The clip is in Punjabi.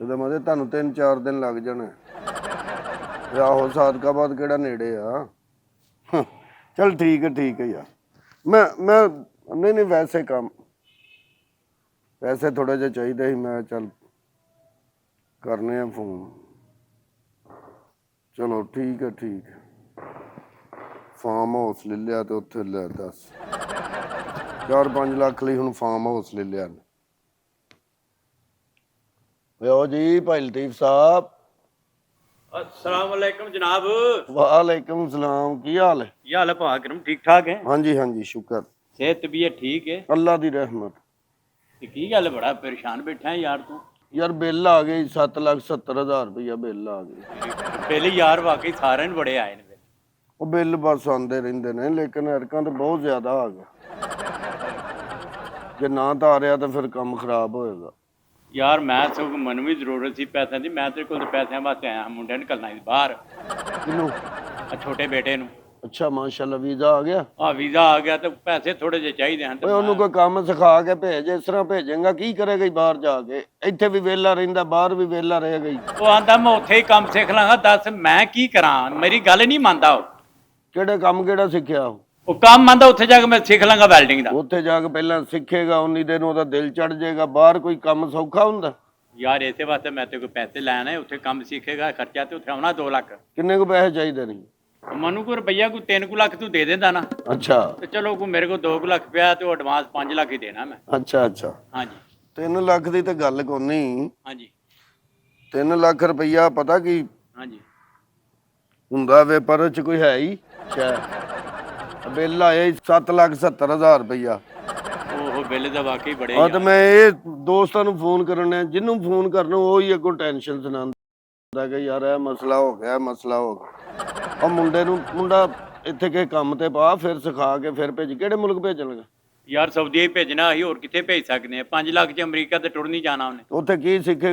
ਇਹਦਾ ਮਤਲਬ ਤੁਹਾਨੂੰ 3-4 ਦਿਨ ਲੱਗ ਜਾਣੇ। ਆਹੋ ਸਾਦਕਾਬਾਦ ਕਿਹੜਾ ਨੇੜੇ ਆ। ਚੱਲ ਠੀਕ ਹੈ ਯਾਰ। ਮੈਂ ਨਹੀਂ ਵੈਸੇ ਕੰਮ ਪੈਸੇ ਥੋੜੇ ਜਿਹੇ ਚਾਹੀਦੇ ਸੀ। ਮੈਂ ਚੱਲ ਕਰਨੇ ਆ ਫੋਨ। ਚਲੋ ਠੀਕ ਹੈ ਫਾਰਮ ਹਾਊਸ ਲੈ ਲਿਆ ਤੇ ਉੱਥੇ ਲੈ ਦੱਸ 4-5 ਲੱਖ ਲਈ ਹੁਣ ਫਾਰਮ ਹਾਊਸ ਲੈ ਲਿਆ। ਆਓ ਜੀ ਭਾਈ ਲਤੀਫ ਸਾਹਿਬ। अस्सलाम वालेकुम जनाब। वालेकुम सलाम। की हाल है? क्या हाल है भा करम? ठीक ठाक है? हाँ जी शुक्र। सेहत तबीयत ठीक है? अल्लाह दी रहमत। की गल बड़ा परेशान बैठा है यार तू? यार बिल आ गई 7,70,000 रुपया बिल आ गई। बिल यार वाकई सारे ने बड़े आए ने। वो बिल बस आते रहते ने लेकिन एरकां तो बहुत ज्यादा आ गया। जे ना तारिया तो फिर काम खराब होएगा। यार मैं सगों मन भी जरूरत सी पैसों की। मैं तेरे कोल पैसों वास्ते आया मुंडे निकलना बाहर। किनू? छोटे बेटे नू। अच्छा माशाल्लाह वीजा आ गया। हाँ वीजा आ गया तो पैसे थोड़े जे चाहिए हैं। ਉਹਨੂੰ ਕੋਈ ਕੰਮ ਸਿਖਾ ਕੇ ਭੇਜ। ਇਸ ਤਰ੍ਹਾਂ ਭੇਜੇਗਾ ਕੀ ਕਰੇਗਾ ਬਾਹਰ ਜਾ ਕੇ। ਇੱਥੇ ਵੀ ਵੇਲਾ ਰਹਿੰਦਾ ਬਾਹਰ ਵੀ ਵੇਲਾ ਰਹੇਗਾ ਹੀ। ਉਹ ਆਂਦਾ ਮੈਂ ਉੱਥੇ ਹੀ ਕੰਮ ਸਿੱਖ ਲਾਂਗਾ। ਦੱਸ ਮੈਂ ਕੀ ਕਰਾਂ? ਮੇਰੀ ਗੱਲ ਨਹੀਂ ਮੰਨਦਾ ਉਹ। ਕਿਹੜੇ ਕੰਮ ਕਿਹੜਾ ਸਿੱਖਿਆ ਉਹ ਕੰਮ ਆਂਦਾ ਉੱਥੇ ਜਾ ਕੇ ਮੈਂ ਸਿੱਖ ਲਾਂਗਾ ਵੈਲਡਿੰਗ ਦਾ। ਉੱਥੇ ਜਾ ਕੇ ਪਹਿਲਾਂ ਸਿੱਖੇਗਾ ਉਨੀ ਦਿਨ ਉਹਦਾ ਦਿਲ ਚੜ ਜਾਏਗਾ। ਬਾਹਰ ਕੋਈ ਕੰਮ ਸੌਖਾ ਹੁੰਦਾ ਯਾਰ ਇਸੇ ਵਾਸਤੇ ਮੈਂ ਤੇ ਕੋਈ ਪੈਸੇ ਲੈਣੇ। ਉੱਥੇ ਕੰਮ ਸਿੱਖੇਗਾ ਖਰਚਾ ਤੇ ਉੱਥੇ ਆਉਣਾ 2 ਲੱਖ। ਕਿੰਨੇ ਕੁ ਪੈਸੇ ਚਾਹੀਦੇ ਨੇ? ਮਨੂੰ ਕੋਈ ਰੁਪਈਆ ਕੋਈ 3 ਲੱਖ ਤੂੰ ਦੇ ਦਿੰਦਾ ਨਾ। ਅੱਛਾ ਤੇ ਚਲੋ ਕੋਈ ਮੇਰੇ ਕੋਲ 2 ਲੱਖ ਪਿਆ ਤੇ ਉਹ ਐਡਵਾਂਸ 5 ਲੱਖ ਹੀ ਦੇਣਾ ਮੈਂ। ਅੱਛਾ ਹਾਂਜੀ 3 ਲੱਖ ਦੀ ਤਾਂ ਗੱਲ ਕੋਈ ਨਹੀਂ। ਹਾਂਜੀ 3 ਲੱਖ ਰੁਪਈਆ ਪਤਾ ਕੀ ਹਾਂਜੀ ਹੁੰਦਾ ਵੇ ਪਰ ਚ ਕੋਈ ਹੈ ਹੀ ਬਿੱਲ ਆਇਆ 7,70,000 ਰੁਪਈਆ। ਉਹ ਬਿੱਲ ਦਾ ਵਾਕਈ ਬੜੇ ਆ ਤੇ ਮੈਂ ਇਹ ਦੋਸਤਾਂ ਨੂੰ ਫੋਨ ਕਰਨਾ ਜਿਹਨੂੰ ਫੋਨ ਕਰਨਾ ਉਹੀ ਅੱਗੋਂ ਟੈਨਸ਼ਨ ਸੁਣਾਉਂਦਾ ਕਿ ਯਾਰ ਇਹ ਮਸਲਾ ਹੋ ਗਿਆ ਉਹ ਮੁੰਡਾ ਇੱਥੇ ਕਿਸੇ ਕੰਮ ਤੇ ਪਾ ਫਿਰ ਸਿਖਾ ਕੇ ਫਿਰ ਭੇਜ। ਕਿਹੜੇ ਮੁਲਕ ਭੇਜਣਗਾ? ਯਾਰ ਸਾਊਦੀ ਹੀ ਭੇਜਣਾ ਅਸੀਂ ਹੋਰ ਕਿੱਥੇ ਭੇਜ ਸਕਦੇ ਆ। 5 ਲੱਖ ਚ ਅਮਰੀਕਾ ਤੇ ਟੁਰ ਨਹੀਂ ਜਾਣਾ ਉਹਨੇ। ਉੱਥੇ ਕੀ ਸਿੱਖੇ?